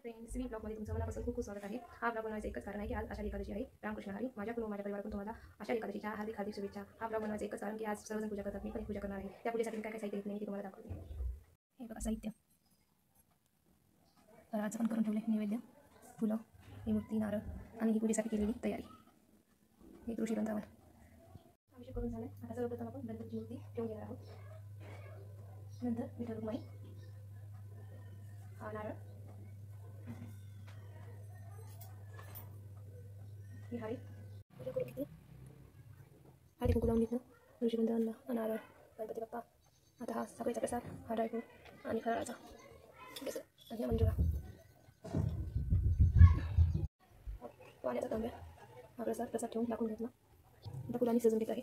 Friends, मी ब्लॉगमध्ये तुमचं मनापासून खूप खूप स्वागत आहे. हा ब्लॉग बनवायचं एकच कारण आहे की आज आषाढी एकादशी आहे. रामकृष्ण हरी. माझ्याकडून माझ्या परिवाराकडून तुम्हाला आषाढी एकादशीच्या हार्दिक हार्दिक शुभेच्छा. हा ब्लॉग बनवायचं एकच कारण की आज सर्वजण पूजा करतात, मी पण पूजा करणार आहे. त्या पूजेसाठी काय काय साहित्य घेतले मी ते तुम्हाला दाखवते. हे बघा साहित्य. फराळाचं पण करून ठेवले, नैवेद्य, फुलं, ही मूर्ती, नारळ आणि ही पूजेसाठी केलेली तयारी. हे तुळशी वृंदावन अभिषेक करून झालं. आता सर्वप्रथम आपण गणपतीची मूर्ती ठेवून घेणार आहोत. नंतर विठ्ठल रुक्माई, हा नारळ, ही हळदी पूजा करून घेतली. हळदी कुंकू लावून घेतलं. तुळशीवृंदावन, नारळ, गणपती बाप्पा. आता हा साखरेचा प्रसाद, हा ड्रायफ्रूट आणि फराळाचा बेसन आणि हा मंजुळा, पाण्याचा तांब्या. हा प्रसाद ठेवून टाकून घेतला. आता फुलांनी सजून घेत आहे.